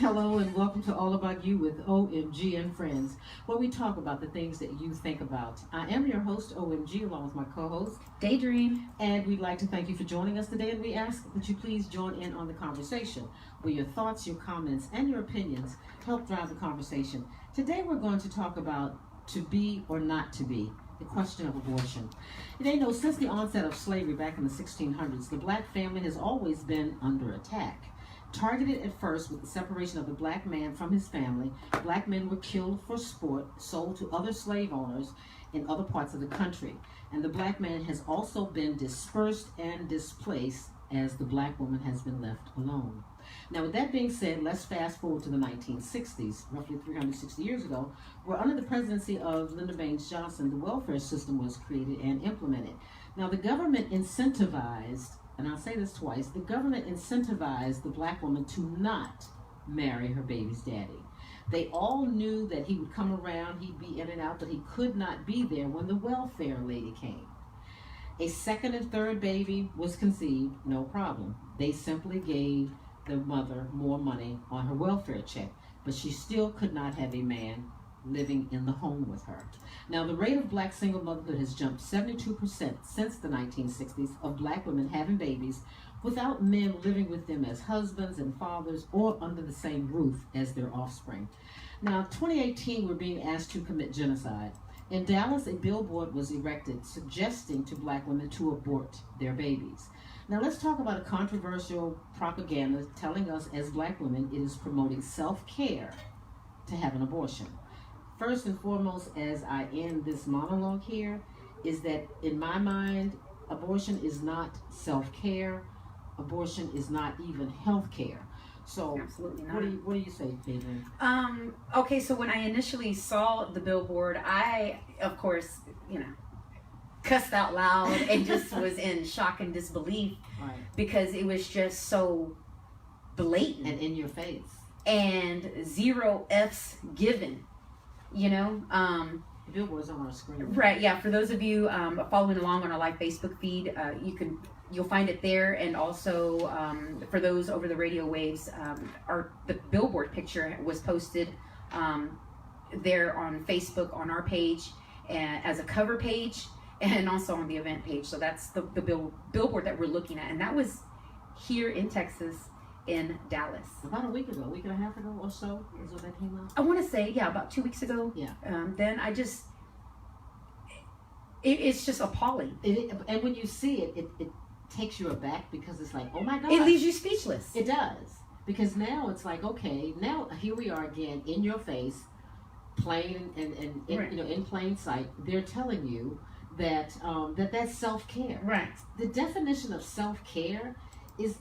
Hello and welcome to All About You with OMG and Friends, where we talk about the things that you think about. I am your host, OMG, along with my co-host, Daydream. and we'd like to thank you for joining us today, and we ask that you please join in on the conversation, where your thoughts, your comments, and your opinions help drive the conversation. Today we're going to talk about to be or not to be, the question of abortion. You know, since the onset of slavery back in the 1600s, the black family has always been under attack. Targeted at first with the separation of the black man from his family, black men were killed for sport, sold to other slave owners in other parts of the country. And the black man has also been dispersed and displaced as the black woman has been left alone. Now, with that being said, let's fast forward to the 1960s, roughly 360 years ago, where under the presidency of Lyndon Baines Johnson, the welfare system was created and implemented. Now, the government incentivized, and I'll say this twice, the government incentivized the black woman to not marry her baby's daddy. They all knew that he would come around, he'd be in and out, but he could not be there when the welfare lady came. A second and third baby was conceived, no problem. They simply gave the mother more money on her welfare check, but she still could not have a man living in the home with her. Now, the rate of black single motherhood has jumped 72% since the 1960s of black women having babies without men living with them as husbands and fathers or under the same roof as their offspring. Now, 2018, we're being asked to commit genocide. In Dallas, a billboard was erected suggesting to black women to abort their babies. Now, let's talk about a controversial propaganda telling us as black women it is promoting self-care to have an abortion. First and foremost, as I end this monologue here, is that in my mind, abortion is not self-care. Abortion is not even health care. So, Absolutely not. What do you say, Adrian? Okay, so when I initially saw the billboard, I, of course, cussed out loud and just was in shock and disbelief Right. because it was just so blatant And in your face. and zero F's given. The billboard's on our screen. Right, yeah. For those of you following along on our live Facebook feed, you'll find it there, and also for those over the radio waves, the billboard picture was posted there on Facebook on our page as a cover page, and also on the event page. So that's the billboard that we're looking at, and that was here in Texas. In Dallas. About a week and a half ago or so is when that came out. I want to say, about 2 weeks ago. Yeah. Then it's just appalling. And when you see it, it takes you aback because it's like, oh my God. It leaves you speechless. It does. Because now it's like, okay, now here we are again in your face, plain and Right. in plain sight. They're telling you that that's self-care. Right. The definition of self-care is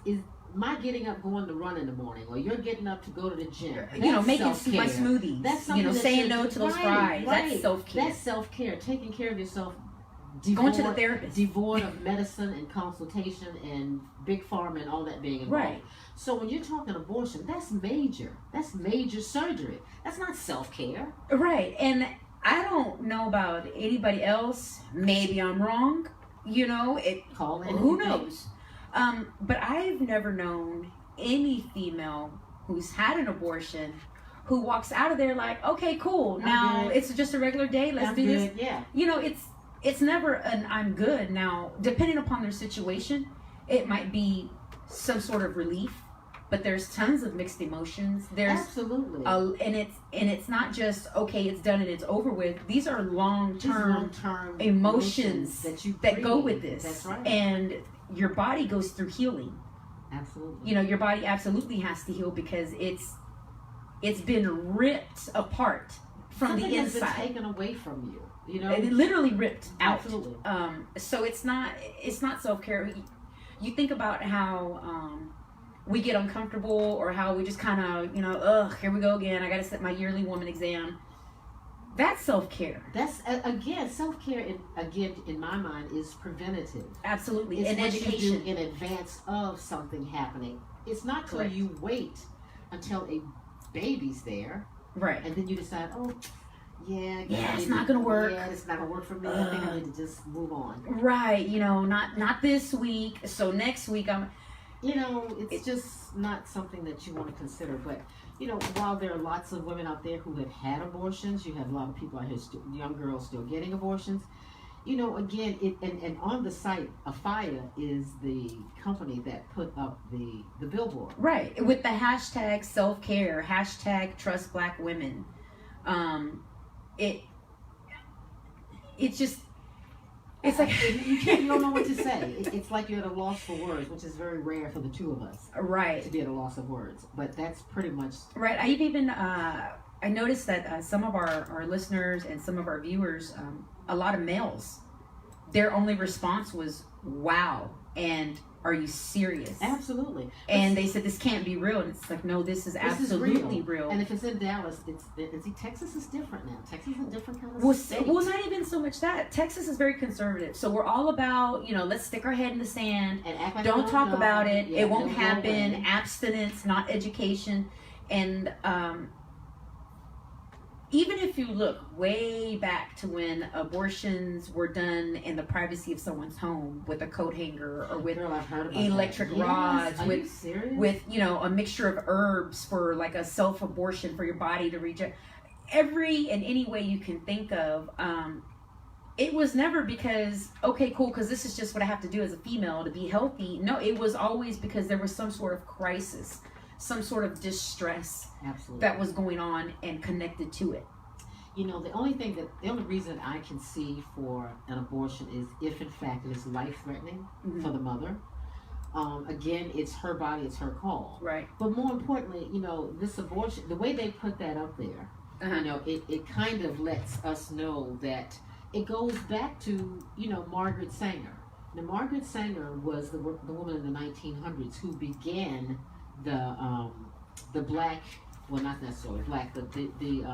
my getting up, going to run in the morning, or you're getting up to go to the gym. Making self-care. my smoothies. That's something that saying you're- no to those right, fries. right. That's self-care. That's self-care. Taking care of yourself. Going to the therapist. Devoid of medicine and consultation and big pharma and all that being involved. Right. So when you're talking abortion, that's major. That's major surgery. That's not self-care. Right. And I don't know about anybody else. Maybe I'm wrong. Call in. Who knows? But I've never known any female who's had an abortion who walks out of there like, okay, cool. Now it's just a regular day. Let's do this. Yeah. It's never an I'm good. Now, depending upon their situation, it might be some sort of relief, but there's tons of mixed emotions. There's Absolutely. and it's not just okay, it's done and it's over with. These are long-term emotions that go with this. That's right. And your body goes through healing. Absolutely. Your body absolutely has to heal because it's been ripped apart from Something the has inside. been taken away from you. It literally ripped out. Absolutely. So it's not self-care. You think about how we get uncomfortable or how we just kind of, here we go again. I got to set my yearly woman exam. That's self-care. That's again self-care. In my mind, is preventative. Absolutely, It's and what education you do in advance of something happening. It's not till Correct. you wait until a baby's there, right. and then you decide, oh, yeah, it's not gonna work. Yeah, it's not gonna work for me. I think I need to just move on. Right, not this week. So next week You know, it's just not something that you want to consider. But, you know, while there are lots of women out there who have had abortions, you have a lot of people out here, young girls still getting abortions. You know, again, and on the site, Afia is the company that put up the billboard. Right. With the hashtag self-care, hashtag trust black women. It just, it's like you don't know what to say. It's like you're at a loss for words, which is very rare for the two of us. Right. To be at a loss of words. But that's pretty much right. I've even I noticed that some of our listeners and some of our viewers, a lot of males, their only response was "Wow" and "Are you serious?" Absolutely. And they said this can't be real, and it's like, no, this is absolutely real. And if it's in Dallas, see, Texas is different now. Texas is a different kind of state. Well, not even so much that. Texas is very conservative, so we're all about, you know, let's stick our head in the sand and act like don't talk about it. Yeah, it won't happen. Abstinence, not education, and even if you look way back to when abortions were done in the privacy of someone's home with a coat hanger or with electric rods, with you know, a mixture of herbs for like a self-abortion for your body to reject, every and any way you can think of, it was never because, okay, cool, because this is just what I have to do as a female to be healthy. No, it was always because there was some sort of crisis, some sort of distress that was going on and connected to it. You know, the only reason I can see for an abortion is if in fact it is life-threatening for the mother. Again, it's her body, it's her call. Right. But more importantly, you know, this abortion, the way they put that up there, you know, it kind of lets us know that it goes back to, you know, Margaret Sanger. Now, Margaret Sanger was the woman in the 1900s who began the black, well, not necessarily black, but the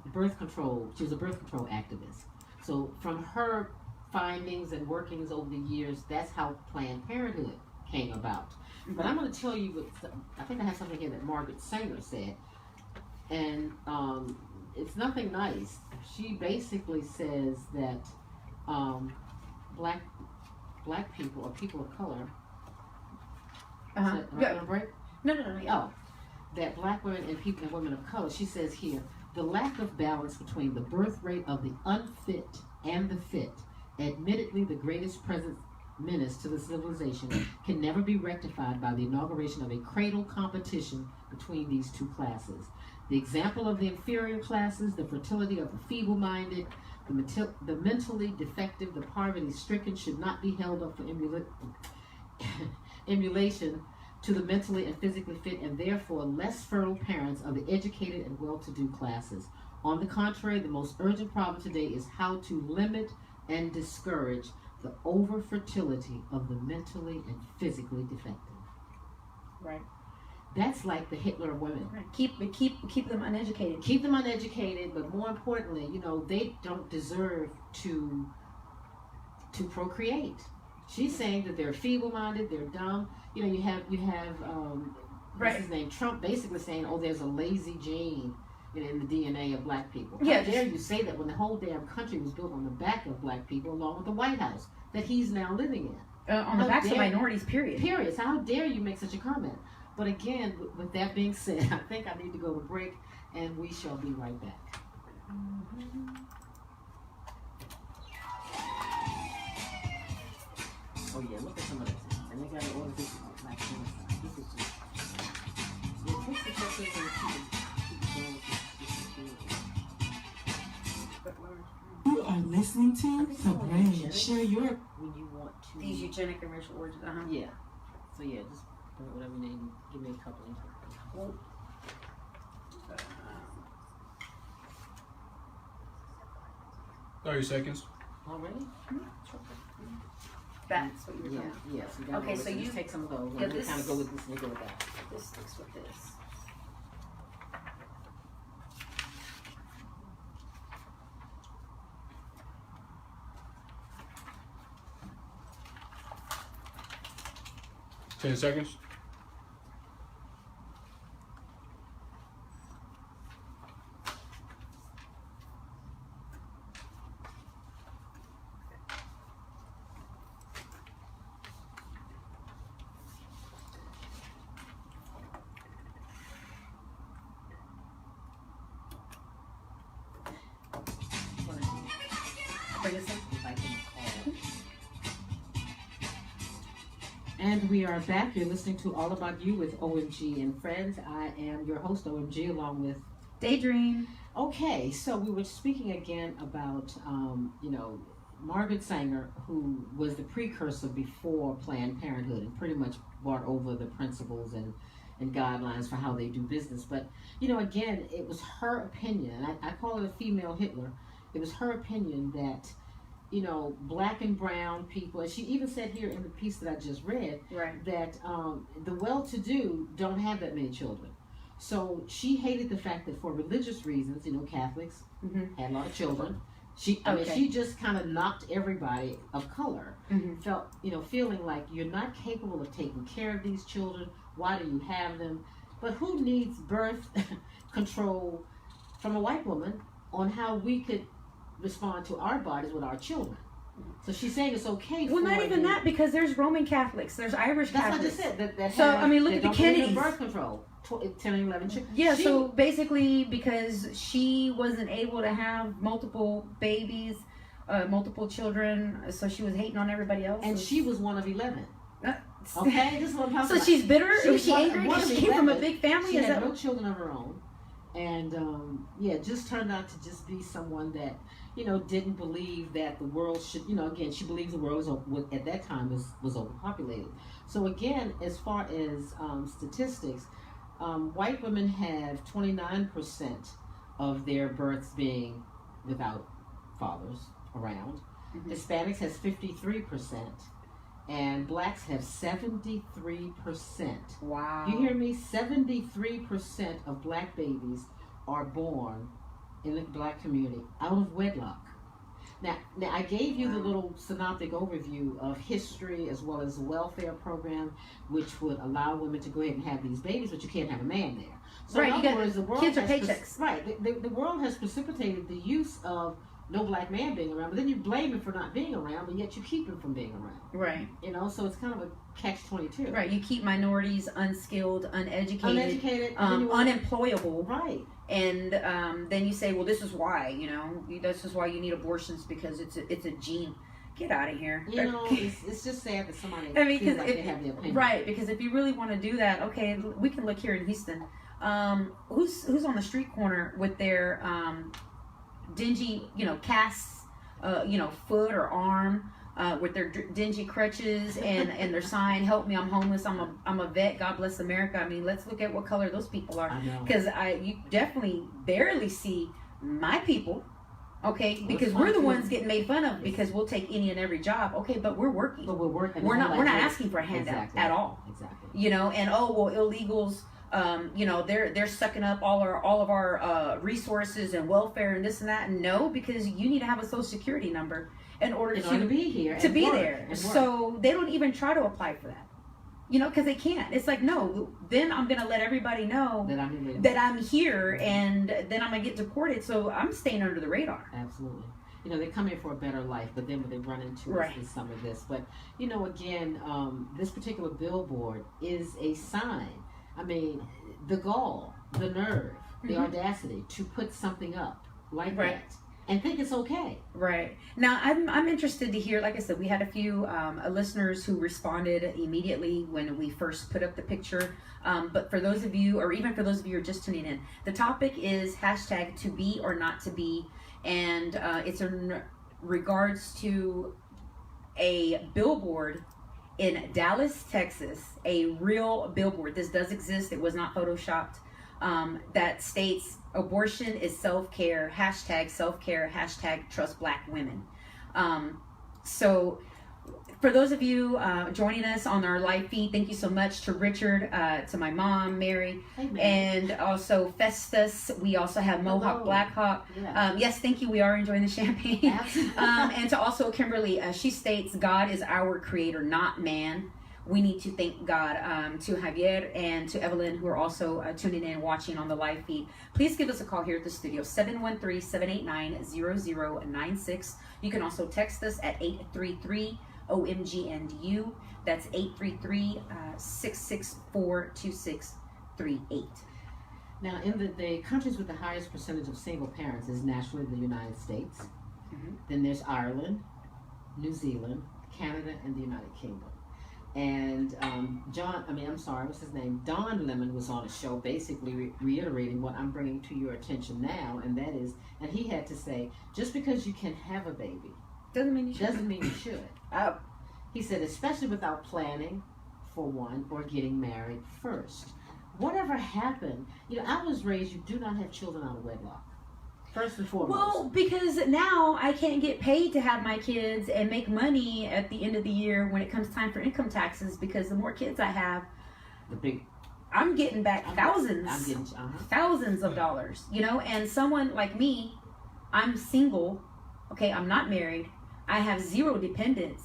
birth control. She was a birth control activist. So from her findings and workings over the years, that's how Planned Parenthood came about. But I'm going to tell you what, I think I have something here that Margaret Sanger said, and it's nothing nice. She basically says that black people or people of color. Am I going to break? No. Oh, that black women and people and women of color. She says here, the lack of balance between the birth rate of the unfit and the fit, admittedly the greatest present menace to the civilization, can never be rectified by the inauguration of a cradle competition between these two classes. The example of the inferior classes, the fertility of the feeble-minded, the mentally defective, the poverty-stricken should not be held up for emulation to the mentally and physically fit and therefore less fertile parents of the educated and well-to-do classes. On the contrary, the most urgent problem today is how to limit and discourage the over-fertility of the mentally and physically defective. Right. That's like the Hitler of women. Right. Keep them uneducated. Keep them uneducated, but more importantly, you know, they don't deserve to procreate. She's saying that they're feeble-minded, they're dumb. You know, you have what's his name? Trump basically saying, oh, there's a lazy gene in the DNA of black people. How dare you say that when the whole damn country was built on the back of black people, along with the White House that he's now living in. On the backs of minorities, period. Period. So how dare you make such a comment? But again, with that being said, I think I need to go to break, and we shall be right back. Oh yeah, look at some of this. And they got to order this black genocide. This is just... Yeah, take the pictures and keep You are listening to The Brain. Share your... When you want to... These eugenic and racial origins, Yeah. So yeah, just put whatever you need. Give me a couple. Well, 30 seconds. already? that's what you were talking Yes. Yeah, Okay, so you take some of those. Yeah, and this- kind of go with this and go with that. about. This sticks with this. Ten seconds. bring us in. If I can call. And we are back. You're listening to All About You with OMG and Friends. I am your host, OMG, along with Daydream. Okay, so we were speaking again about, Margaret Sanger, who was the precursor before Planned Parenthood and pretty much brought over the principles and guidelines for how they do business. But, again, it was her opinion. I call it a female Hitler. It was her opinion that, black and brown people, and she even said here in the piece that I just read, Right. that the well-to-do don't have that many children. So she hated the fact that for religious reasons, Catholics had a lot of children. She just kind of knocked everybody of color. Felt, feeling like you're not capable of taking care of these children. Why do you have them? But who needs birth control from a white woman on how we could respond to our bodies with our children? So she's saying it's okay. Well, not even that, because there's Roman Catholics, there's Irish Catholics. That's what I just said. So, I mean, look at the don't believe in Kennedys. birth control. 10 and 11 children. Yeah, so basically, because she wasn't able to have multiple babies, multiple children, so she was hating on everybody else. And she was one of 11. Okay, this is what I'm talking So about. she's bitter? Was she one- angry one because of she came from a 11. big family? She Is had that no children of her own. And, just turned out to just be someone that, didn't believe that the world should, again, she believes the world at that time was overpopulated. So again, as far as statistics, white women have 29% of their births being without fathers around. Hispanics has 53%, and blacks have 73%. Wow. You hear me? 73% of black babies are born in the black community out of wedlock. Now I gave you the little synoptic overview of history as well as the welfare program, which would allow women to go ahead and have these babies, but you can't have a man there. So Right, in you other got words, the world kids are has paychecks. the world has precipitated the use of no black man being around, but then you blame him for not being around, but yet you keep him from being around. Right. So it's kind of a catch-22. Right. You keep minorities unskilled, Uneducated, unemployable. Right. And then you say, well, this is why, this is why you need abortions, because it's a gene. Get out of here. It's just sad that somebody feels like they have the opinion. Right, because if you really want to do that, okay, we can look here in Houston. Who's on the street corner with their dingy, casts, foot or arm, with their dingy crutches and their sign, "Help me, I'm homeless. I'm a vet. God bless America." I mean, let's look at what color those people are, because you definitely barely see my people. Okay, because we're the ones getting made fun of because we'll take any and every job. Okay, but we're working. But we're working. We're not asking for a handout at all. Exactly. And illegals. They're sucking up all of our resources and welfare and this and that. No, because you need to have a social security number in order to be here, to be there. So they don't even try to apply for that. Because they can't. It's like, no, then I'm going to let everybody know that I'm here, and then I'm going to get deported. So I'm staying under the radar. Absolutely. They come here for a better life, but then when they run into is some of this. But, again, this particular billboard is a sign. I mean, the gall, the nerve, the audacity to put something up like that and think it's okay. Right. Now, I'm interested to hear, like I said, we had a few listeners who responded immediately when we first put up the picture. But for those of you, or even for those of you who are just tuning in, the topic is hashtag to be or not to be. And it's in regards to a billboard in Dallas, Texas, a real billboard. This does exist. It was not photoshopped. That states abortion is self-care, hashtag self-care, hashtag trust black women. So for those of you joining us on our live feed, thank you so much to Richard, to my mom, Mary, and also Festus. We also have Mohawk Blackhawk. Yeah. Yes, thank you. We are enjoying the champagne. And to also Kimberly, she states, God is our creator, not man. We need to thank God. To Javier and to Evelyn, who are also tuning in, watching on the live feed. Please give us a call here at the studio, 713-789-0096. You can also text us at 833-OMG&U. That's 833-664-2638. Now, in the countries with the highest percentage of single parents is naturally the United States. Then there's Ireland, New Zealand, Canada, and the United Kingdom. And what's his name? Don Lemon was on a show basically reiterating what I'm bringing to your attention now, and that is, and he had to say, just because you can have a baby Doesn't mean you should. doesn't mean you should. He said, especially without planning for one or getting married first. Whatever happened, I was raised, you do not have children out of wedlock. First and foremost. Well, because now I can't get paid to have my kids and make money at the end of the year when it comes time for income taxes, because the more kids I have, I'm getting back thousands of dollars, and someone like me, I'm single, okay, I'm not married, I have zero dependents.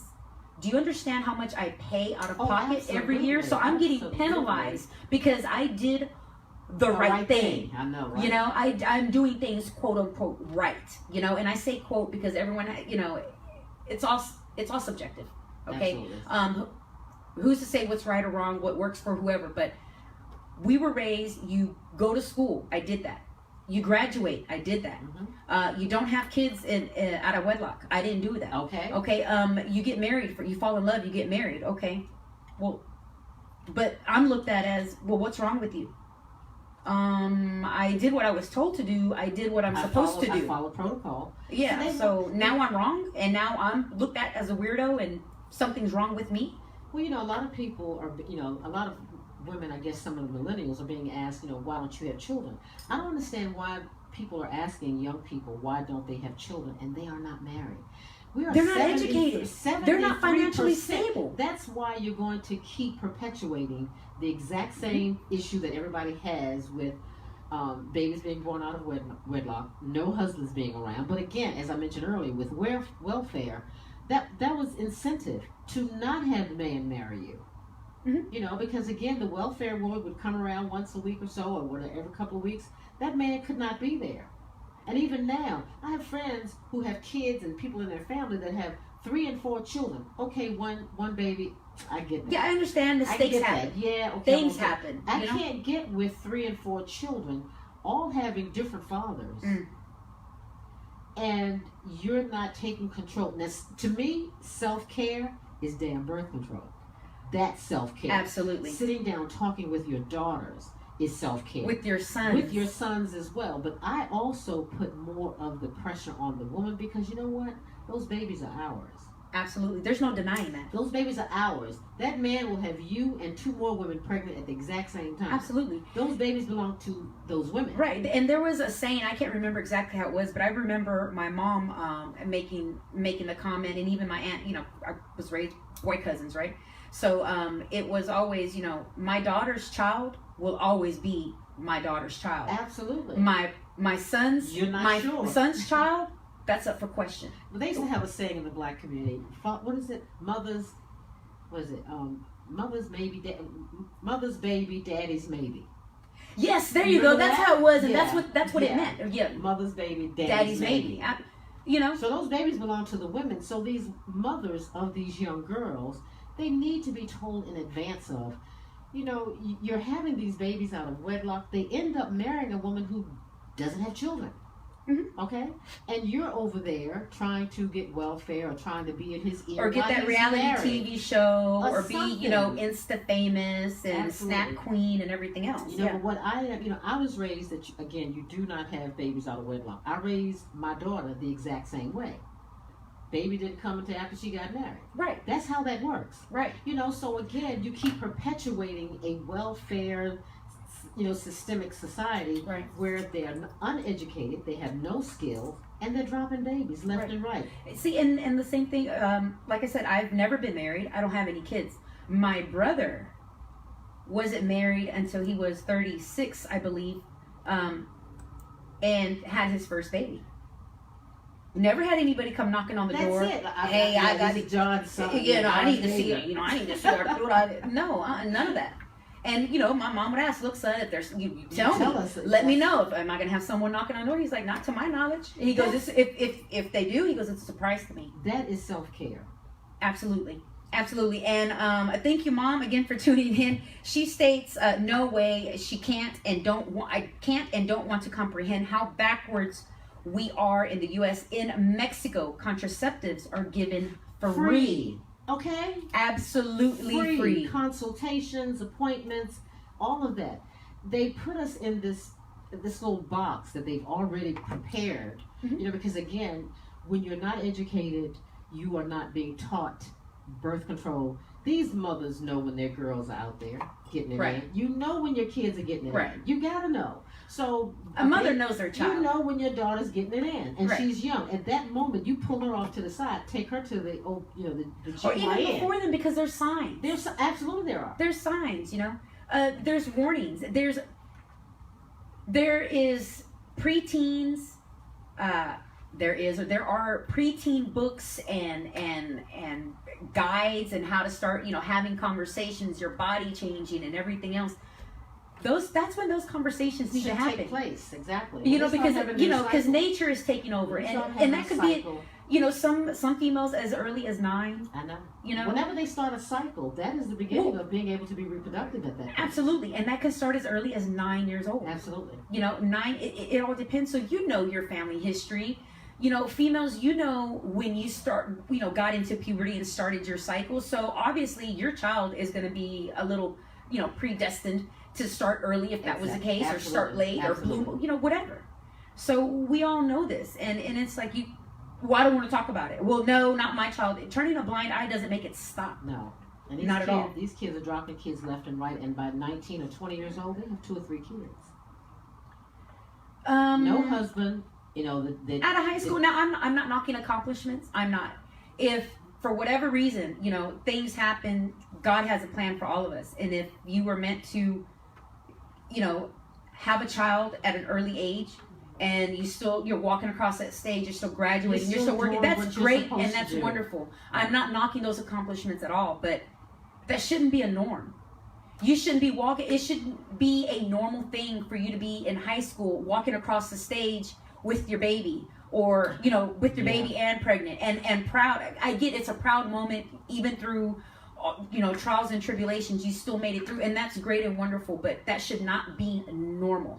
Do you understand how much I pay out of pocket every year? So I'm getting penalized because I did the right thing. I know, right? I'm doing things quote unquote right, and I say quote because everyone, it's all subjective. Okay. Absolutely. Who's to say what's right or wrong, what works for whoever, but we were raised, you go to school, I did that. You graduate, I did that. You don't have kids out of wedlock, I didn't do that. Okay. You get married, you fall in love, you get married. Okay. Well, but I'm looked at as, well, what's wrong with you? I did what I was told to do. I did what I'm supposed to do. I follow protocol. Yeah. So now I'm wrong, and now I'm looked at as a weirdo, and something's wrong with me. Well, a lot of people are, a lot of women, I guess some of the millennials are being asked, why don't you have children? I don't understand why people are asking young people why don't they have children, and they are not married. They're not educated. They're not financially stable. That's why you're going to keep perpetuating the exact same issue that everybody has with babies being born out of wedlock, no husbands being around. But again, as I mentioned earlier, with welfare, that was incentive to not have the man marry you. Because again, the welfare board would come around once a week or so, or whatever, every couple of weeks. That man could not be there. And even now, I have friends who have kids and people in their family that have 3 and 4 children. Okay, one baby, I get that. Yeah, I understand mistakes happen. Yeah, okay. Things happen. I can't get with 3 and 4 children, all having different fathers, and you're not taking control. Now, to me, self-care is damn birth control. That's self-care. Absolutely. Sitting down, talking with your daughters is self-care. With your sons. With your sons as well. But I also put more of the pressure on the woman because you know what? Those babies are ours. Absolutely. There's no denying that. Those babies are ours. That man will have you and 2 more women pregnant at the exact same time. Absolutely. Those babies belong to those women. Right. And there was a saying, I can't remember exactly how it was, but I remember my mom making the comment, and even my aunt, I was raised boy cousins, right? So it was always, my daughter's child will always be my daughter's child. Absolutely. My son's son's child, that's up for question. Well, they used to have a saying in the black community. What is it? Mother's baby, daddy's maybe. Yes, there you go. That's how it was, and that's what it meant. Yeah. Mother's baby, daddy's maybe. So those babies belong to the women. So these mothers of these young girls, they need to be told in advance of, you're having these babies out of wedlock. They end up marrying a woman who doesn't have children. Okay? And you're over there trying to get welfare or trying to be in his ear. Or get that reality TV show or be, something. Insta famous and Absolutely. Snap Queen and everything else. But what I was raised that, again, you do not have babies out of wedlock. I raised my daughter the exact same way. Baby didn't come until after she got married. Right. That's how that works. Right. So again, you keep perpetuating a welfare, systemic society where they're uneducated, they have no skill, and they're dropping babies left and right. See, and the same thing, like I said, I've never been married. I don't have any kids. My brother wasn't married until he was 36, I believe, and had his first baby. Never had anybody come knocking on the door. That's it. Hey, I got it. John's son. I need to see her. I need to see her. No, none of that. And my mom would ask, "Look, son, if there's you tell me, us, let me know. Am I gonna have someone knocking on the door?" He's like, "Not to my knowledge." And he goes, "If they do," he goes, "It's a surprise to me." That is self-care. Absolutely. Absolutely. And thank you, Mom, again for tuning in. She states, no way, she can't and don't want to comprehend how backwards we are in the U.S. In Mexico, contraceptives are given free. Free. Okay? Absolutely free. Consultations, appointments, all of that. They put us in this little box that they've already prepared. Mhm. You know, because again, when you're not educated, you are not being taught birth control. These mothers know when their girls are out there getting it Right. in. You know when your kids are getting it Right. in. You gotta know. So A mother knows their child. you know when your daughter's getting it in, and Right. she's young. At that moment, you pull her off to the side, take her to the the Or even GYN. before them, because there's signs. Absolutely there are. There's signs, you know. There's warnings. There is preteens. There are preteen books and guides and how to start, you know, having conversations, your body changing and everything else. That's when those conversations need to Should happen. take place, exactly. You know, When they start because having their cycle, nature is taking over, when they start and having that a could be, cycle, you know, some females as early as 9. I know. You know, Whenever they start a cycle, that is the beginning of being able to be reproductive at that point. absolutely, and that can start as early as 9 years old. Absolutely. You know, 9. It all depends. So you know your family history. You know, females, you know when you start, you know, got into puberty and started your cycle. So obviously, your child is going to be a little, you know, predestined to start early if that was the case, or start Absolutely. late, or Absolutely. bloom, you know, whatever. So we all know this, and it's like well, I don't want to talk about it. Well, no, not my child. Turning a blind eye doesn't make it stop. No. And these Not at all. These kids are dropping kids left and right, and by 19 or 20 years old, they have 2 or 3 kids. No husband. You know, out of high school. Now, I'm not knocking accomplishments. I'm not. If for whatever reason, you know, things happen, God has a plan for all of us. And if you were meant to, you know, have a child at an early age, and you're walking across that stage, you're still graduating, you're still working, doing that's what you're great, supposed and to that's do. wonderful. I'm not knocking those accomplishments at all, but that shouldn't be a norm. You shouldn't be walking. It shouldn't be a normal thing for you to be in high school walking across the stage with your baby, or, you know, with your baby and pregnant and proud. I get it's a proud moment, even through, you know, trials and tribulations, you still made it through, and that's great and wonderful, but that should not be normal.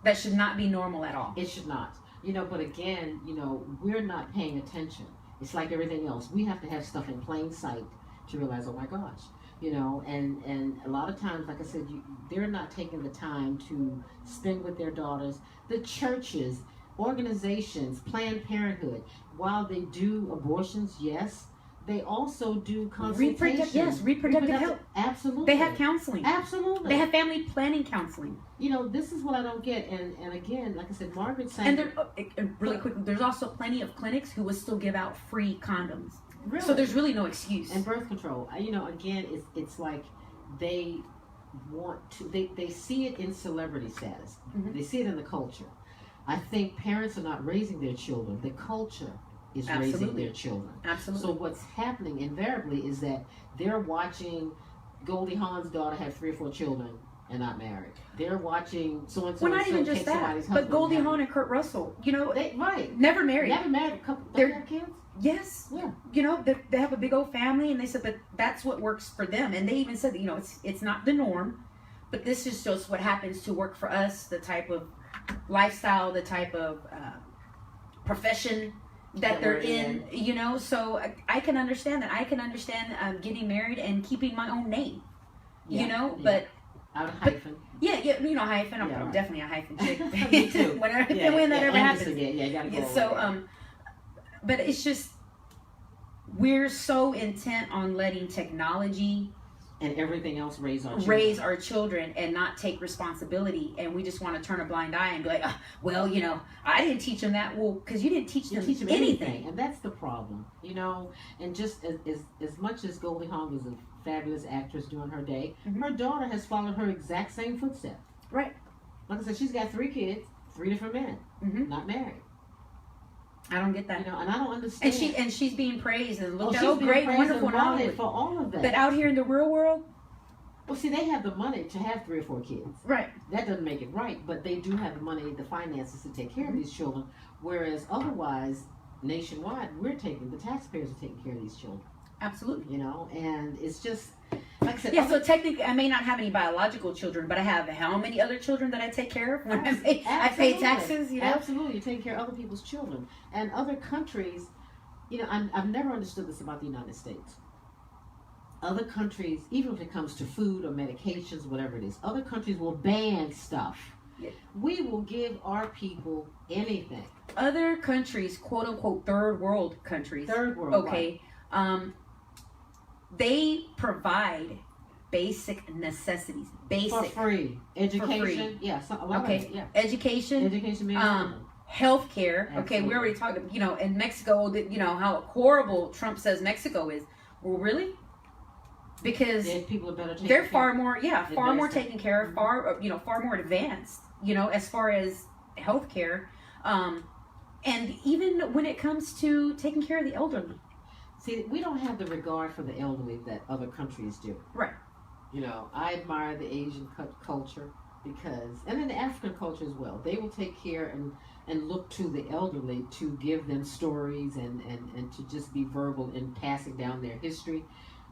That should not be normal at all. It should not. You know, but again, you know, we're not paying attention. It's like everything else. We have to have stuff in plain sight to realize, oh my gosh. You know, and a lot of times, like I said, they're not taking the time to spend with their daughters. The churches, organizations, Planned Parenthood, while they do abortions, yes, they also do consultations. Reproductive health. Absolutely. They have counseling. Absolutely. They have family planning counseling. You know, this is what I don't get. And again, like I said, Margaret And Sanger. really quickly, there's also plenty of clinics who will still give out free condoms. Really? So there's really no excuse. And birth control. You know, again, it's like they want to. They see it in celebrity status. Mhm. They see it in the culture. I think parents are not raising their children. The culture is raising Absolutely. their children. Absolutely. So what's happening invariably is that they're watching Goldie Hawn's daughter have 3 or 4 children and not married. They're watching so and so. Well, not even take just that, somebody's but husband Goldie and Hawn and Kurt Russell, you know, right. never married. Never married. A couple. Don't They're- they have kids? Yes. Yeah. You know, they have a big old family, and they said, but that's what works for them. And they even said that, you know, it's not the norm, but this is just what happens to work for us, the type of lifestyle, the type of profession that they're we're in, you know. So I can understand that. I can understand getting married and keeping my own name, Yeah, you know, yeah. but Out of hyphen. yeah, you know, hyphen. I'm Yeah, right. definitely a hyphen chick. Me too. when that ever happens. Anderson, yeah, you gotta go. Yeah, over so there. but it's just we're so intent on letting technology and everything else raise our children. raise our children and not take responsibility, and we just want to turn a blind eye and be like, well, you know, I didn't teach them that. Well, because you didn't teach them, anything. And that's the problem, you know. And just as much as Goldie Hawn was a fabulous actress during her day, Mhm. her daughter has followed her exact same footsteps. Right. Like I said, she's got 3 kids, 3 different men, Mhm. not married. I don't get that. You know, and I don't understand. And she's being praised and looked at, she's being great, praised wonderful, and and lauded Hollywood. for all of that. But out here in the real world, Well, see, they have the money to have 3 or 4 kids. right? That doesn't make it right, but they do have the money, the finances to take care Mm-hmm. of these children. Whereas otherwise, nationwide, the taxpayers are taking care of these children. Absolutely. You know, and it's just, Like I said, Yeah, so technically, I may not have any biological children, but I have how many other children that I take care of when I pay Absolutely. taxes, you know? Absolutely, you take care of other people's children. And other countries, you know, I've never understood this about the United States. Other countries, even when it comes to food or medications, whatever it is, other countries will ban stuff. Yeah. We will give our people anything. Other countries, quote unquote, third world countries, Third world, okay, they provide basic necessities, right. For basic free. Education, free. yeah, a lot Okay. of it, yeah. education, Education, healthcare. Okay, Absolutely. we already talked. You know, in Mexico, that you know how horrible Trump says Mexico is. Well, really? Because yeah, people are better taken they're care far of. more, far more Advanced. taken care of, far more advanced. You know, as far as healthcare, and even when it comes to taking care of the elderly. See, we don't have the regard for the elderly that other countries do. Right. You know, I admire the Asian culture because, and then the African culture as well. They will take care and look to the elderly to give them stories and to just be verbal in passing down their history.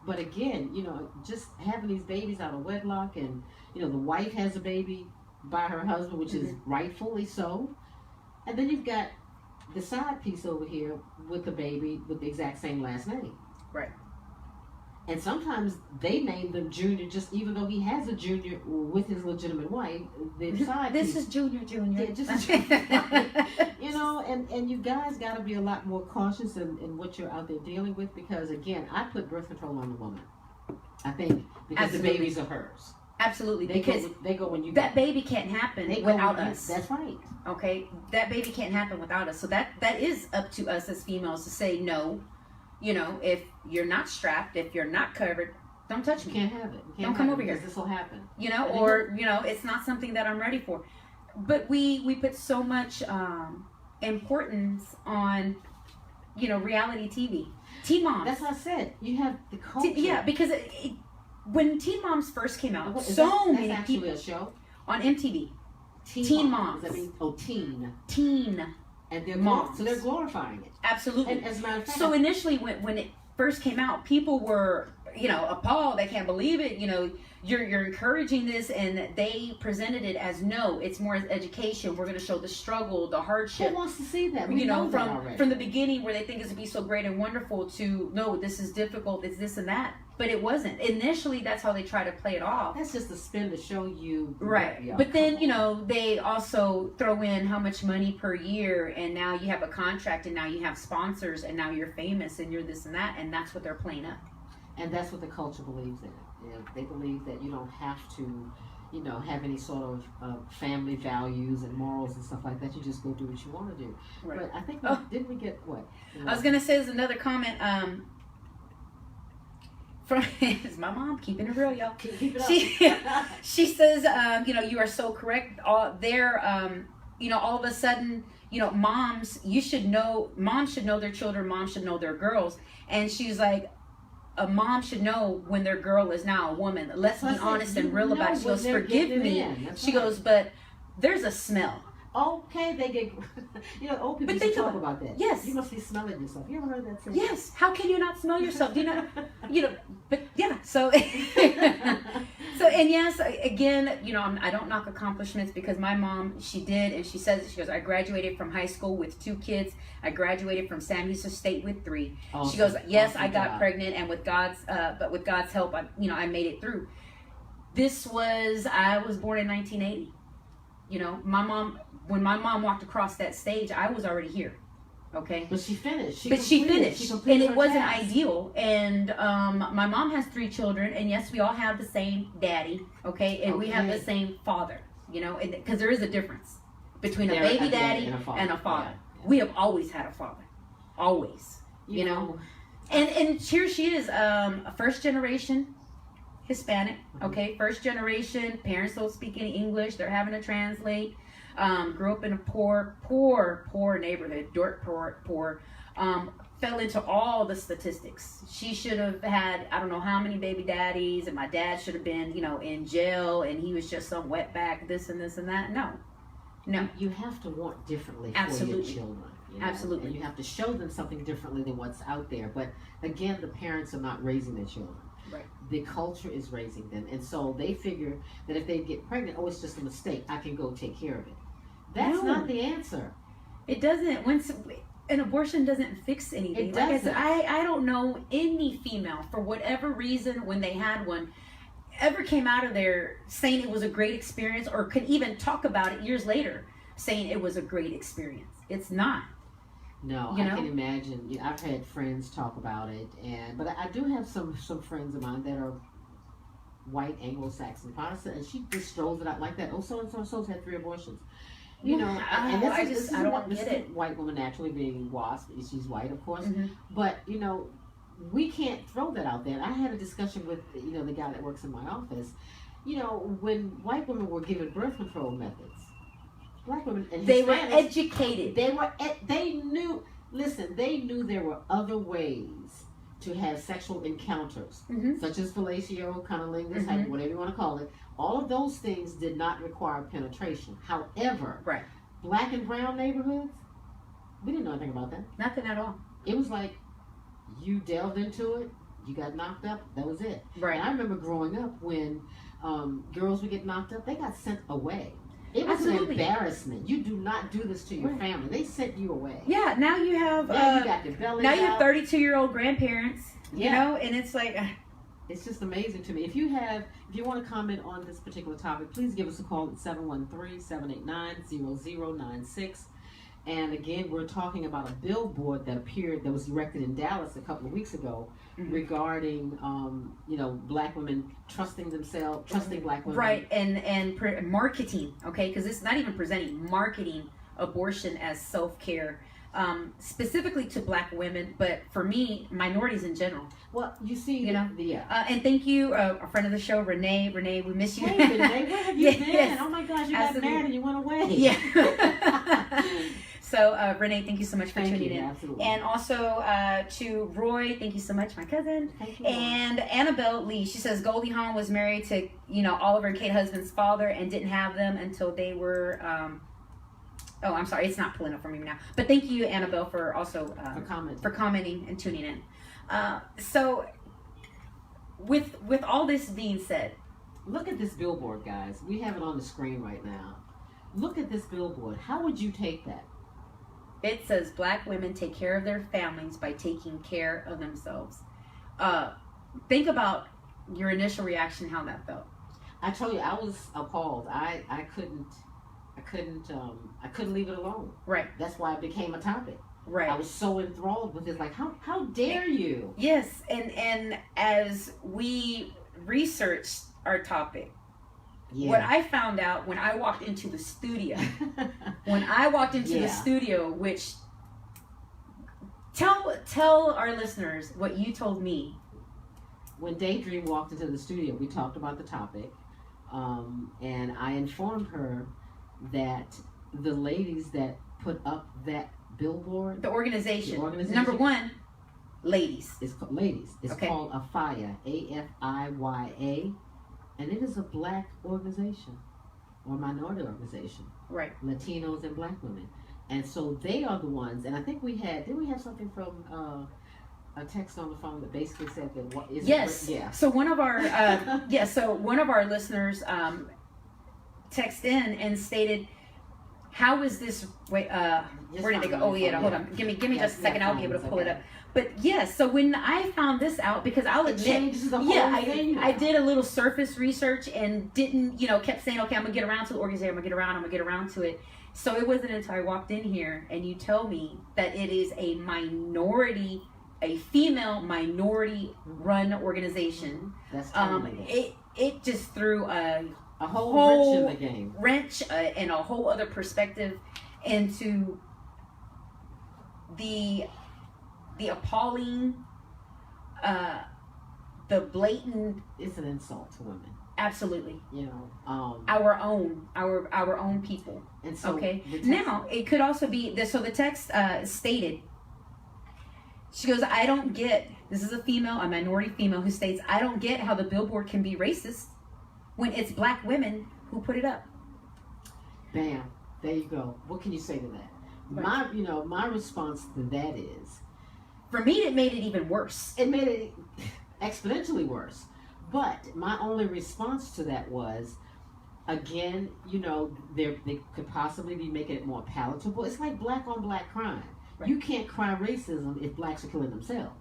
But again, you know, just having these babies out of wedlock and, you know, the wife has a baby by her husband, which is rightfully so. And then you've got the side piece over here with the baby with the exact same last name. Right. And sometimes they name them Junior, just even though he has a Junior with his legitimate wife. The side This piece, is Junior. yeah, just you know, and you guys got to be a lot more cautious in what you're out there dealing with because again, I put birth control on the woman. I think because Absolutely. the babies are hers. Absolutely, They because they go when you that baby can't happen they go without when you- us. That's right. Okay, that baby can't happen without us. So that is up to us as females to say no. You know, if you're not strapped, if you're not covered, don't touch You me. can't have it. You can't Don't come have over it here. because this will happen. You know, And they or you know, it's not something that I'm ready for. But we put so much importance on, you know, reality TV, Teen Moms. That's what I said. You have the culture. Yeah, because when Teen Moms first came out, Is so that's many actually people a show. on MTV, Teen, Teen Moms. Moms. I mean, teen. teen And they're Moms. so they're glorifying it. absolutely. And as a matter of fact, So initially, when it first came out, people were, you know, appalled. They can't believe it. You know, you're encouraging this, and they presented it as no. It's more as education. We're going to show the struggle, the who hardship. wants to see that? We You know, that already. from the beginning, where they think it's to be so great and wonderful, to no, this is difficult. It's this and that. But it wasn't. Initially, that's how they try to play it off. That's just a spin to show you. Right. Yeah, But then, come you on. know, they also throw in how much money per year, and now you have a contract, and now you have sponsors, and now you're famous, and you're this and that, and that's what they're playing up. And that's what the culture believes in. You know, they believe that you don't have to, you know, have any sort of family values and morals and stuff like that. You just go do what you want to do. Right. But I think Oh. didn't we get what? I was gonna say there's another comment. From is my mom keeping it real, y'all. Keep it up. She says, you know, you are so correct. You know, all of a sudden, you know, moms should know their children. Moms should know their girls. And she's like, a mom should know when their girl is now a woman. Let's be Plus, honest you and real about it. She know goes, when they're forgive getting me. in. That's She right. goes, but there's a smell. Okay, they get. You know, old people But used to think talk about about that. Yes. You must be smelling yourself. You ever heard that saying? Yes. How can you not smell yourself? Do you know? You know. But yeah. So. So and yes, again, you know, I don't knock accomplishments because my mom, she did, and she says, she goes, I graduated from high school with 2 kids. I graduated from Sam Houston State with 3. Awesome. She goes, yes, Awesome I got job. pregnant, and with God's help, I made it through. I was born in 1980. You know, when my mom walked across that stage, I was already here. Okay. But she finished. She completed. finished, She completed and it her wasn't task. ideal. And my mom has 3 children, and yes, we all have the same daddy, okay, and we have the Okay. same father, you know, because there is a difference between a There- baby yeah, daddy and and a father. Yeah. We have always had a father, always, you know. And here she is, a first generation Hispanic, okay, first generation. Parents don't speak any English; they're having to translate. Grew up in a poor neighborhood, dirt poor. Fell into all the statistics. She should have had, I don't know how many baby daddies, and my dad should have been, you know, in jail, and he was just some wetback, this and this and that. No. You have to want differently Absolutely. for your children. You know? Absolutely. And you have to show them something differently than what's out there. But again, the parents are not raising their children. Right. The culture is raising them, and so they figure that if they get pregnant, oh, it's just a mistake. I can go take care of it. That's No. not the answer. It doesn't. An abortion doesn't fix anything. It Like I said, doesn't. I don't know any female, for whatever reason, when they had one, ever came out of there saying it was a great experience, or could even talk about it years later, saying it was a great experience. It's not. No, You I know? can imagine. I've had friends talk about it, but I do have some friends of mine that are white Anglo-Saxon Protestant, and she just strolls it out like that. Oh, so and so's had 3 abortions. You know, and I this is don't this get is a it. white woman naturally being wasp. She's white, of course, Mhm. but you know, we can't throw that out there. I had a discussion with the guy that works in my office. You know, when white women were given birth control methods, black women and They were Hispanics, educated. they knew. Listen, they knew there were other ways to have sexual encounters, Mhm. such as fellatio, cunnilingus, Mhm. whatever you want to call it. All of those things did not require penetration. However, Right. black and brown neighborhoods, we didn't know anything about that. Nothing at all. It was like you delved into it, you got knocked up, that was it. Right. And I remember growing up when girls would get knocked up, they got sent away. It was Absolutely. an embarrassment. You do not do this to your Right. family. They sent you away. Yeah. Now you have. Yeah, you got the belly now you have out. 32-year-old grandparents. You Yeah. know, and it's like. It's just amazing to me. If you want to comment on this particular topic, please give us a call at 713-789-0096. And again, we're talking about a billboard that was erected in Dallas a couple of weeks ago Mhm. regarding, black women trusting black women. Right, and marketing, okay, because it's not even presenting, marketing abortion as self-care, specifically to black women, but for me, minorities in general. Well, you see, You know? And thank you, a friend of the show, Renee. Renee, we miss you. Hey, Renee, where have you Yes. been? Oh my gosh, you Absolutely. got married and you went away. Yeah. So, Renee, thank you so much for Thank tuning you, in. absolutely. And also to Roy, thank you so much, my cousin. Thank you. And Annabelle Lee, she says Goldie Hawn was married to, Oliver and Kate Husband's father and didn't have them until they were, oh, I'm sorry, it's not pulling up for me now. But thank you, Annabelle, for also for commenting and tuning in. So, with all this being said, look at this billboard, guys. We have it on the screen right now. Look at this billboard. How would you take that? it says black women take care of their families by taking care of themselves. Think about your initial reaction, how that felt. I told you, I was appalled. I couldn't leave it alone. Right, That's why it became a topic. right. I was so enthralled with it. Like, how dare you? Yes, and as we researched our topic, what I found out when I walked into the studio, the studio, which tell our listeners what you told me. When Daydream walked into the studio, we talked about the topic, and I informed her that the ladies that put up that billboard, The organization, The organization? number one, ladies. it's called Ladies. It's Okay. called AFIA, AFIYA, and it is a black organization or minority organization, Right. Latinos and black women, and so they are the ones. And I think we have something from a text on the phone that basically said that what is Yes. yeah. So one of our one of our listeners texted in and stated, "How is this? Wait, Just where did they find go? Oh it. yeah, hold on. Give me just a second. I'll be able to pull it okay. up. But yes, so when I found this out, because I'll It admit, changes the whole thing now. I did a little surface research and didn't, kept saying, okay, I'm gonna get around to the organization. I'm gonna get around to it. So it wasn't until I walked in here and you tell me that it is a minority, a female minority run organization. That's totally It just threw a whole whole wrench in the game. wrench and a whole other perspective into the appalling, the blatant, It's an insult to women, absolutely, our own people. and so Okay. the text- Now it could also be this. So the text stated. She goes, I don't get. This is a female, a minority female, who states, I don't get how the billboard can be racist when it's black women who put it up. bam, there you go. What can you say to that? Right. My response to that is, For me, it made it even worse. it made it. exponentially worse. But my only response to that was, again, they could possibly be making it more palatable. It's like black on black crime. Right. You can't cry racism if blacks are killing themselves.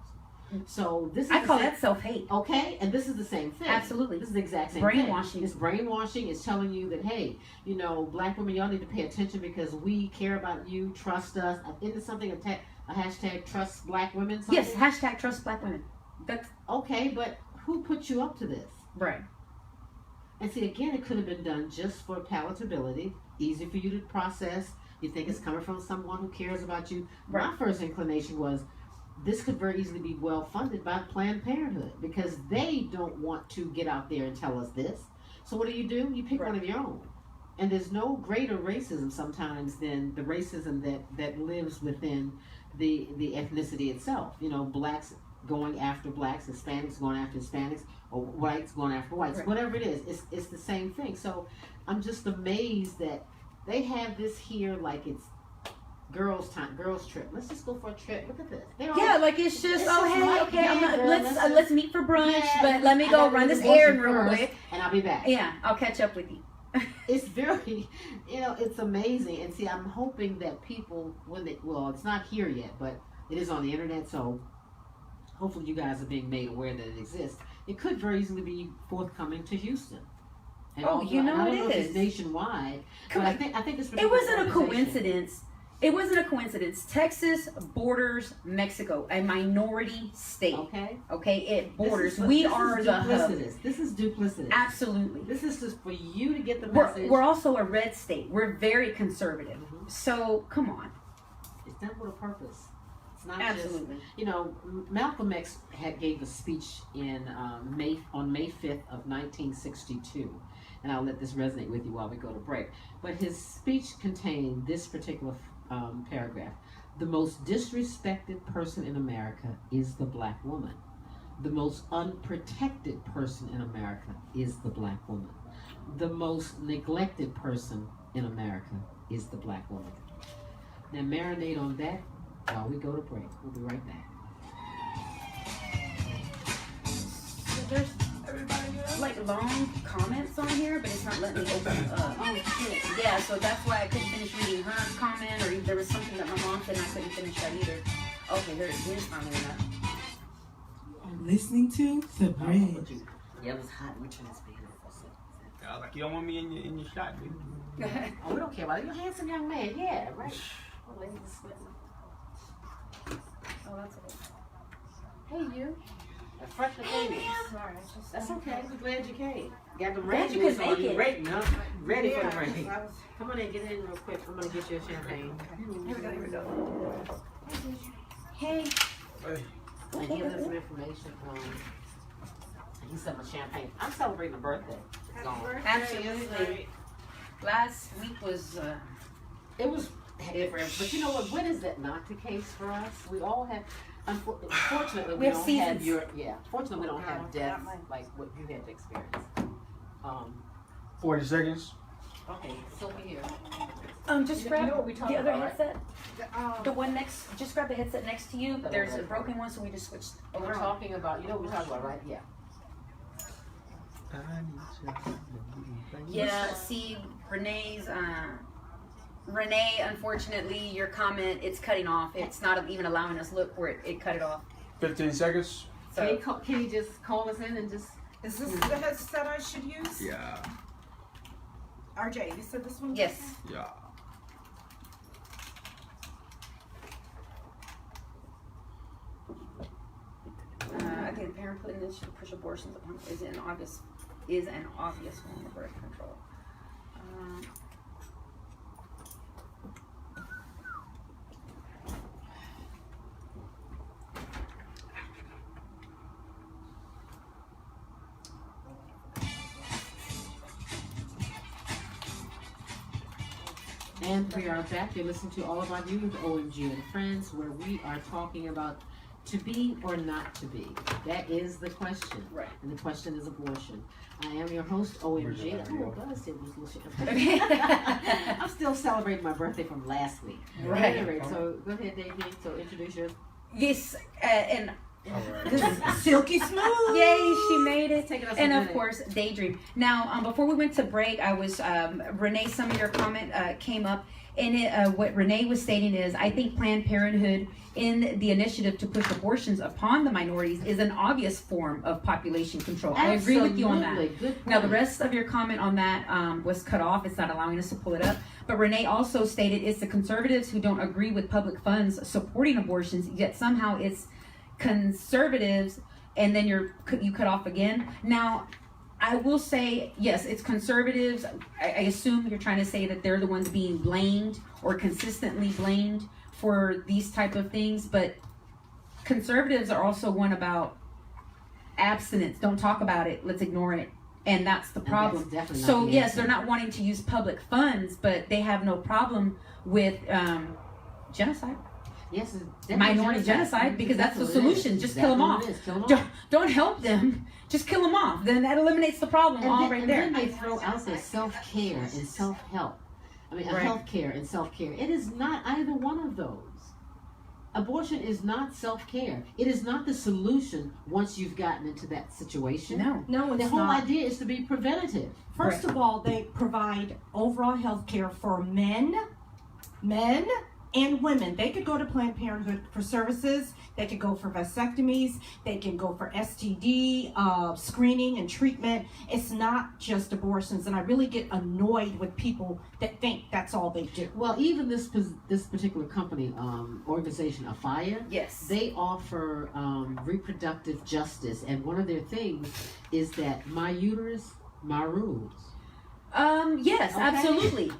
So this is I call that self-hate. okay, and this is the same thing. Absolutely. This is the exact same Brainwashing. thing. It's brainwashing. It's telling you that, hey, black women, y'all need to pay attention because we care about you, trust us. Isn't something a hashtag trust black women? Something? Yes, hashtag trust black women. That's Okay, but who put you up to this? right. And see, again, it could have been done just for palatability, easy for you to process. You think it's coming from someone who cares about you. Right. My first inclination was, this could very easily be well funded by Planned Parenthood because they don't want to get out there and tell us this. So what do? You pick Right. one of your own. And there's no greater racism sometimes than the racism that lives within the ethnicity itself. Blacks going after blacks, Hispanics going after Hispanics, or whites going after whites. Right. Whatever it is, it's the same thing. So I'm just amazed that they have this here like it's girls' trip. Let's just go for a trip. Look at this. Yeah, like it's just It's oh just hey, like, okay, yeah, girl, let's meet for brunch, Yeah, but let me I go gotta run do this the motion errand real first, quick. and I'll be back. Yeah, I'll catch up with you. It's very, it's amazing. And see, I'm hoping that people, it's not here yet, but it is on the internet, so hopefully you guys are being made aware that it exists. It could very easily be forthcoming to Houston. And Oh, although- you know I don't it know if it's is. nationwide, Come but on. I think this It wasn't a organization- coincidence. It wasn't a coincidence. Texas borders Mexico, a minority state. Okay. Okay, it borders. This is- we this are is the hub. duplicitous. This is duplicitous. Absolutely. This is just for you to get the We're, message. we're also a red state. We're very conservative. Mhm. So come on. It's done with a purpose. It's not Absolutely. just, Malcolm X gave a speech on May 5th of 1962, and I'll let this resonate with you while we go to break. But his speech contained this particular paragraph: "The most disrespected person in America is the black woman. The most unprotected person in America is the black woman. The most neglected person in America is the black woman." Now marinate on that while we go to break. We'll be right back. There's like long comments on here, but it's not letting me open it up. Oh shit. Yeah, so that's why I couldn't finish reading her comment, or there was something that my mom said and I couldn't finish that either. Okay, there it is. Finally enough. I'm listening to The Bridge. Yeah, it was hot. We're trying to speak it for a second. Like you don't want me in your shot, baby. Oh, we don't care about it. You're a handsome young man. Yeah, right. Oh, ladies are sweating. Oh, that's okay. Hey, you. A fresh baby. Sorry, it's just That's okay. We're glad you came. Got them Glad you rain could boots on. make You it. rating, huh? Ready for the rain. Come on in, get in real quick. I'm gonna get you a champagne. Here we go. Here we go. Hey. And give us some information on. He sent me champagne. I'm celebrating a birthday. Gone. Absolutely. Last week was It was different, but you know what? When is that not the case for us? We all have. Fortunately, We we have don't seasons. have fortunately, we don't have deaths like what you had to experience. 40 seconds. Okay, so we here. just You grab know what we the talking other about, right? headset. The one next. Just grab the headset next to you. There's a broken one, so we just switched. And we're talking about, what we're talking about, right? Yeah. Yeah. See, Renee, unfortunately, your comment, it's cutting off. It's not even allowing us look where it cut it off. 15 seconds. So Can you just call us in and just? Is this the headset I should use? Yeah. RJ, you said this one? yes. Yeah. I think the parent put in this should push abortions upon is an obvious form of birth control. And we are back. You're listening to All About You with OMG and Friends, where we are talking about to be or not to be. That is the question. Right. And the question is abortion. I am your host, OMG. Oh, God, still was little shit. Okay. I'm still celebrating my birthday from last week. Right. Anyway, so go ahead, Davey. So introduce yourself. Yes, and Alright. Silky smooth. Yay, she made it. Taking us a And of minute. course, Daydream. Now, before we went to break, I was Renee. Some of your comment came up, and what Renee was stating is, I think Planned Parenthood, in the initiative to push abortions upon the minorities, is an obvious form of population control. I agree with you on that. Absolutely. Good point. Now, the rest of your comment on that was cut off. It's not allowing us to pull it up. But Renee also stated it's the conservatives who don't agree with public funds supporting abortions, yet somehow it's conservatives, and then you cut off again. Now, I will say, yes, it's conservatives. I assume you're trying to say that they're the ones being blamed or consistently blamed for these type of things, but conservatives are also one about abstinence. Don't talk about it. Let's ignore it. And that's the And problem. that's definitely not So the yes, answer. they're not wanting to use public funds, but they have no problem with genocide, Yes, it's definitely minority genocide, because that's the what it is. solution. Just kill them Exactly off. what it is. Kill them off. Don't help them. Just kill them off. Then that eliminates the problem right there. Then they throw out there self-care and self-help. I mean, Right. health-care and self-care. It is not either one of those. Abortion is not self-care. It is not the solution once you've gotten into that situation. No. No, The it's whole not. idea is to be preventative. First of all, they provide overall health care for men and women. They could go to Planned Parenthood for services. They could go for vasectomies. They can go for STD screening and treatment. It's not just abortions, and I really get annoyed with people that think that's all they do. Well, even this particular company, organization, Afia, Yes. they offer reproductive justice, and one of their things is that my uterus, my rules. Yes, Okay. absolutely.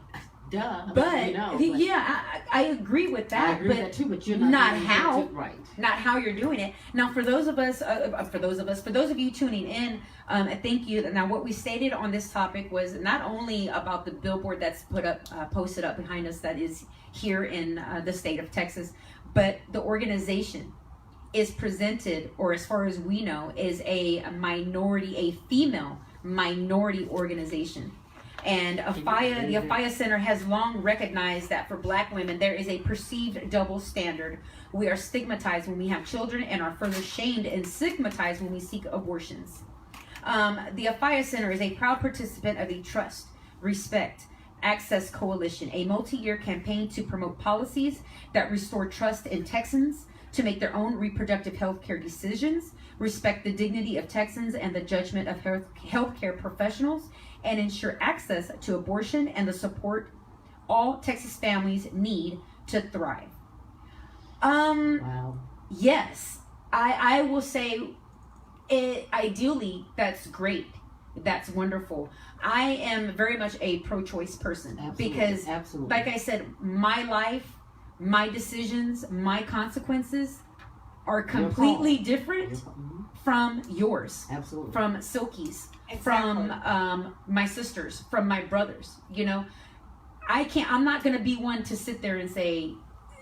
Duh. But you know, yeah, I agree with that. I agree but with that too, but you're not doing it how. right. not how you're doing it. Now, for those of you tuning in, thank you. Now, what we stated on this topic was not only about the billboard that's posted up behind us that is here in the state of Texas, but the organization is presented, or as far as we know, is a female minority organization. And the Afia Center has long recognized that for Black women, there is a perceived double standard. We are stigmatized when we have children and are further shamed and stigmatized when we seek abortions. The Afia Center is a proud participant of the Trust, Respect, Access Coalition, a multi-year campaign to promote policies that restore trust in Texans to make their own reproductive health care decisions, respect the dignity of Texans and the judgment of healthcare professionals, and ensure access to abortion and the support all Texas families need to thrive. Wow. Yes, I will say ideally that's great. That's wonderful. I am very much a pro-choice person. Absolutely. Because Absolutely. like I said, my life, my decisions, my consequences are completely different Mhm. from yours, Absolutely. from Silky's, Exactly. from my sisters, from my brothers. I'm not going to be one to sit there and say,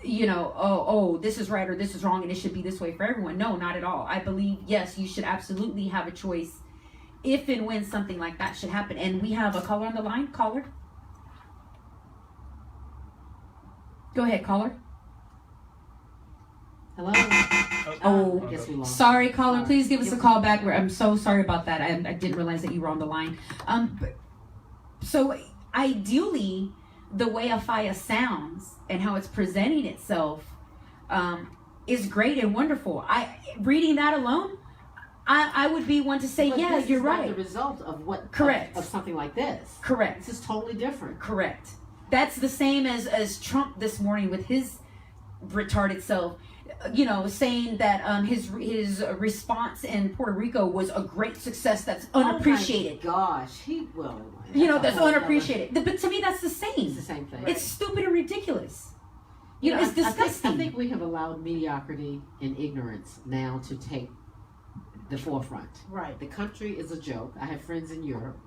oh, this is right or this is wrong and it should be this way for everyone. No, not at all. I believe, yes, you should absolutely have a choice if and when something like that should happen. And we have a caller on the line. Caller. Go ahead, caller. Hello. Oh, I guess we lost. Sorry, caller. Sorry. Please give us a call back. I'm so sorry about that. I didn't realize that you were on the line. So ideally, the way Afia sounds and how it's presenting itself is great and wonderful. Reading that alone, I would be one to say, But yeah, this you're is not right. the result of what Correct. of something like this. Correct. This is totally different. Correct. That's the same as Trump this morning with his retarded self, saying that his response in Puerto Rico was a great success that's unappreciated. Oh my gosh, That's unappreciated. But to me, that's the same. It's the same thing. It's stupid and ridiculous. It's disgusting. I think we have allowed mediocrity and ignorance now to take the forefront. Right. The country is a joke. I have friends in Europe.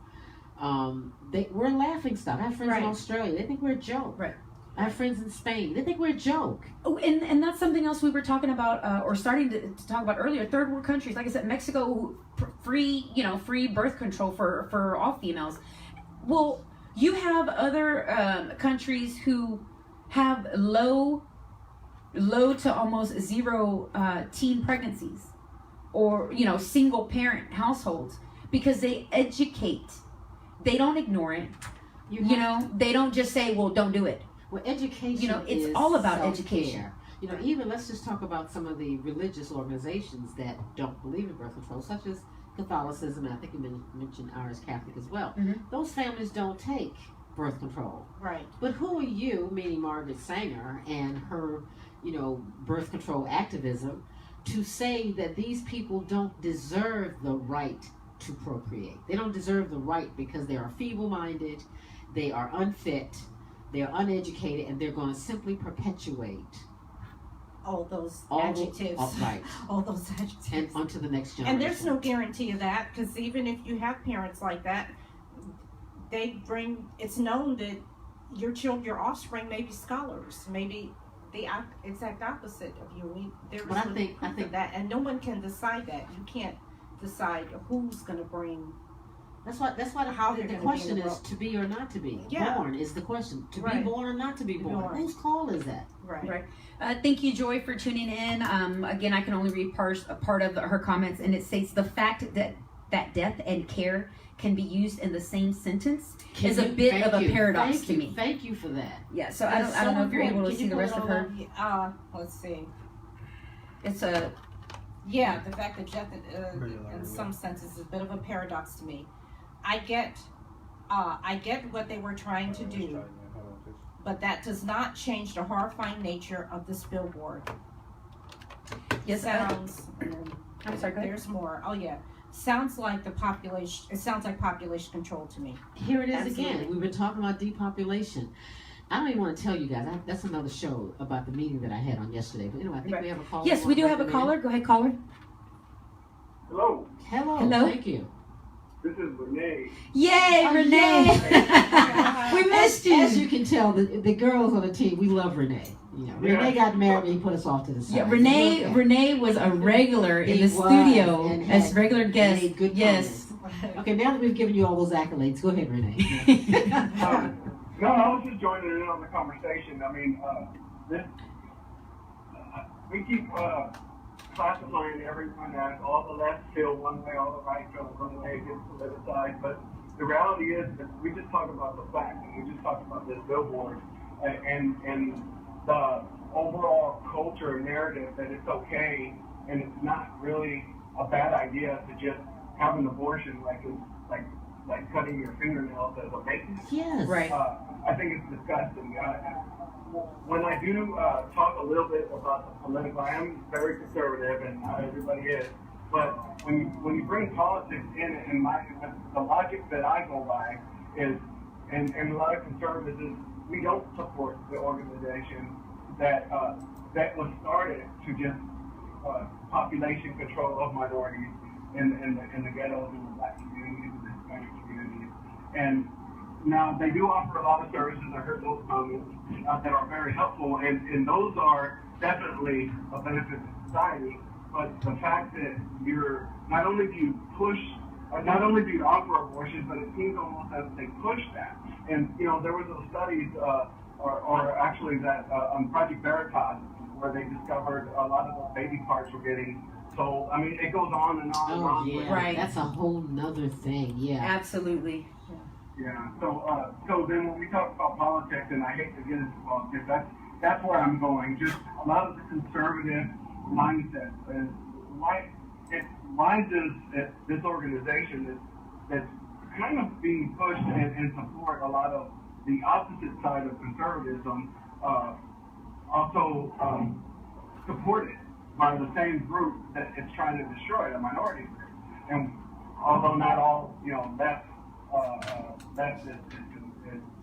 We're a laughing stock. I have friends Right. in Australia. They think we're a joke. Right. I have friends in Spain. They think we're a joke. Oh, and that's something else we were talking about, or starting to talk about earlier. Third world countries, like I said, Mexico, free birth control for all females. Well, you have other countries who have low to almost zero teen pregnancies. or single parent households, because they educate. They don't ignore it. They don't just say, well, don't do it. Well, education It's is all about self-care. education. Even let's just talk about some of the religious organizations that don't believe in birth control, such as Catholicism, and I think you mentioned Irish Catholic as well. Mhm. Those families don't take birth control. Right. But who are you, meaning Margaret Sanger and her, birth control activism, to say that these people don't deserve the right to procreate? They don't deserve the right because they are feeble-minded, they are unfit, they are uneducated, and they're going to simply perpetuate All those all adjectives. right, All those adjectives. and onto the next generation. And there's no guarantee of that, because even if you have parents like that, it's known that your offspring may be scholars, maybe the exact opposite of you. There's But I think that, and no one can decide that. You can't decide who's going to bring. that's why How the they're gonna question be in the is world. to be or not to be. Yeah. Born is the question. To be Right. born or not to be born. Born. Whose call is that? Right. Thank you, Joy, for tuning in. Again, I can only read a part of her comments, and it states the fact that death and care can be used in the same sentence is a bit of a paradox to me. Thank you for that. Yeah, so I don't know if you're able to see the rest of her. Let's see. It's a Yeah, the fact that death, in some senses, is a bit of a paradox to me. I get what they were trying to do, but that does not change the horrifying nature of this billboard. yes. Sounds. I'm sorry. Go ahead. There's more. Oh yeah, sounds like population control to me. Here it is Absolutely. again. We've been talking about depopulation. I don't even want to tell you guys. That's another show about the meeting that I had on yesterday. But anyway, I think Right. we have a caller. Yes, we do have a caller. Go ahead, caller. Hello, Hello. Hello. Thank you. this is Renee. Yay, Oh, Renee! we missed you. As you can tell, the girls on the team, we love Renee. Renee got married and he put us off to the side. Yeah, Renee. Okay. Renee was a regular in He the was, studio and as had regular guest. made good Yes. comments. Okay, now that we've given you all those accolades, go ahead, Renee. No, I was just joining in on the conversation. I mean, we keep classifying everyone as all the left feel one way, all the right feel one way, gets politicized. But the reality is that we just talk about the fact, and we just talked about this billboard and the overall culture and narrative that it's okay and it's not really a bad idea to just have an abortion like cutting your fingernails as a maintenance. Yes. Right. I think it's disgusting. When I do talk a little bit about the political, I am very conservative, and not everybody is. But when you bring politics in, and the logic that I go by is, and a lot of conservatives, we don't support the organization that was started to just population control of minorities in the ghettos, in the black communities, in the Hispanic communities, and now they do offer a lot of services. I heard those comments that are very helpful, and those are definitely a benefit to society. But the fact that you're not only do you offer abortions, but it seems almost as they push that. And there was those studies, or actually that on Project Veritas, where they discovered a lot of those baby parts were getting sold. I mean, it goes on and on and Oh on. yeah. Right. That's a whole nother thing. Yeah. Absolutely. Yeah. So then when we talk about politics, and I hate to get into politics, that's where I'm going. Just a lot of the conservative mindset is why does this organization that's kind of being pushed and support a lot of the opposite side of conservatism also supported by the same group that is trying to destroy the minority group. And although not all that's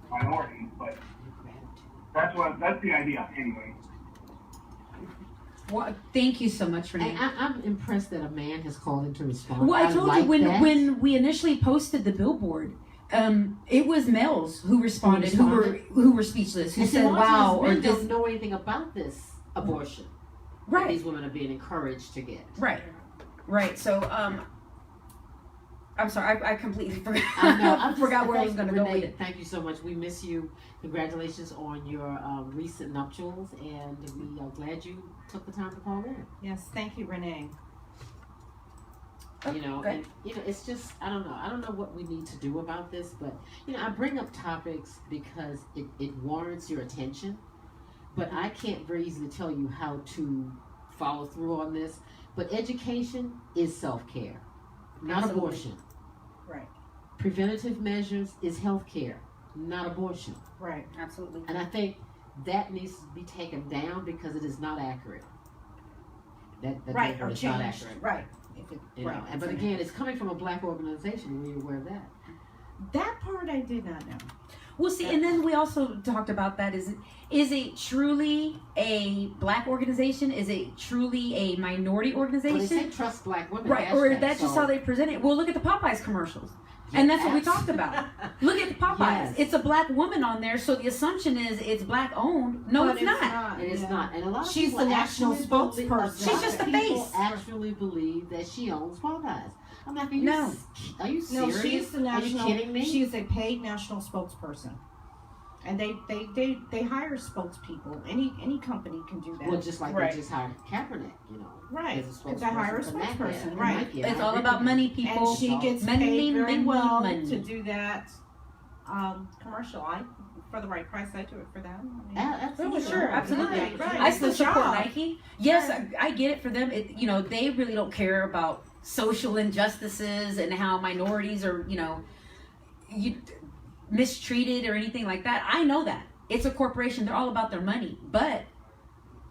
minorities, but that's the idea anyway. Well, thank you so much, Renee. And I'm impressed that a man has called in to respond. Well, I told like you when that. when we initially posted the billboard, it was males who responded, who were speechless, who And see, said, a lot of "Wow," times or men just don't know anything about this abortion. That right, these women are being encouraged to get. right. So, I'm sorry, I completely forgot. I know. I'm forgot where I was going to go with Renee, it. thank you so much. We miss you. Congratulations on your recent nuptials, and we are glad you took the time to call in. Yes, thank you, Renee. You know, Okay. and you know, it's just I don't know. I don't know what we need to do about this, but you know, I bring up topics because it warrants your attention. But I can't very easily tell you how to follow through on this. But education is self-care, not Absolutely. abortion. Right. Preventative measures is health care, not abortion. Right. Absolutely. And I think that needs to be taken down because it is not accurate. That Right. paper Or is not changed. accurate. Right. If it, You know, right. and, but again, it's coming from a black organization. Were you aware of that? That part I did not know. Well, see, and then we also talked about that. Is it truly a black organization? Is it truly a minority Well, they say organization? trust black women. Right, or hashtag, that's just so- how they present it. Well, look at the Popeyes commercials. And that's what we talked about. Look at the Popeyes. Yes. It's a black woman on there, so the assumption is it's black owned. No, But it's not. It is yeah. not, and a lot of She's people the national actually spokesperson. believe- She's just the people face. Actually believe that she owns Popeyes. I'm like, are you, No. are you No, serious? she's the Are you national. kidding me? She's a paid national spokesperson, and they hire spokespeople. Any company can do that. well, just like Right. they just hired Kaepernick, you know. Right. as a If they hire a spokesperson for Nike, spokesperson, and right. Nike, It's I all agree about with money, you. people. And she gets Money, paid very money, well money. to do that commercial. For the right price, I do it for them. I mean, Absolutely. Sure, absolutely. Right, right. I It's still the support job. Nike. Yes, I get it for them. They really don't care about social injustices and how minorities are, mistreated or anything like that. I know that. It's a corporation. They're all about their money. But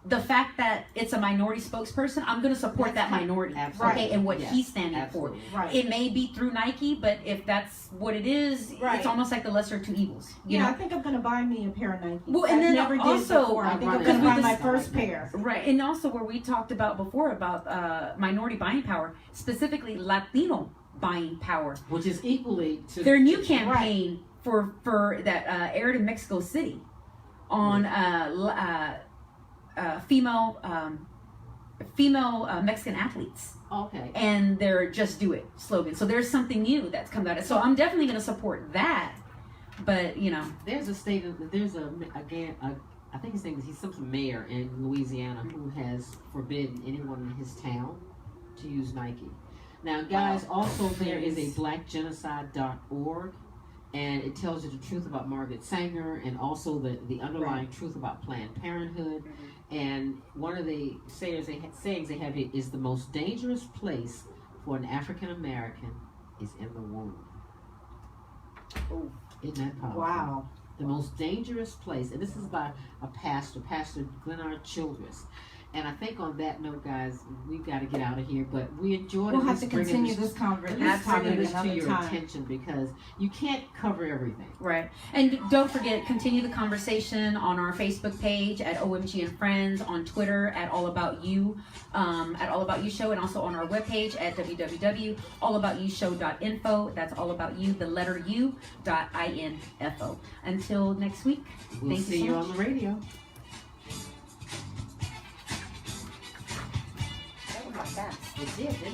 the fact that it's a minority spokesperson, I'm going to support that minority. Absolutely. Okay, and what Yes, he's standing absolutely. for. Right. It may be through Nike, but if that's what it is, Right. it's almost like the lesser of two evils. You Yeah, know? I think I'm gonna buy me a pair of Nikes. Well, and I then never also- did before. I think I'm gonna buy my first pair. Right, and also where we talked about before about minority buying power, specifically Latino buying power. Which is equally to Their new campaign for that aired in Mexico City on female Mexican athletes Okay. and their "Just Do It" slogan. So there's something new that's come out of it. So I'm definitely going to support that. But There's a state of I think his name is he's some mayor in Louisiana who has forbidden anyone in his town to use Nike. Now, guys, also there is a blackgenocide.org, and it tells you the truth about Margaret Sanger and also the underlying truth about Planned Parenthood. And one of the sayings they have here is the most dangerous place for an African American is in the womb. Oh. Isn't that powerful? Wow. The most dangerous place, and this is by a pastor, Pastor Glenard Childress. And I think on that note, guys, we've got to get out of here. But we enjoyed We'll at have least to bringing continue this this conversation bringing this to another your time. attention because you can't cover everything. right, and don't forget, continue the conversation on our Facebook page at OMG and Friends, on Twitter at All About You, at All About You Show, and also on our webpage at www.allaboutyouShow.info. That's all about you, the letter U.info. Until next week, We'll thank see you so you much. on the radio. It did, didn't it?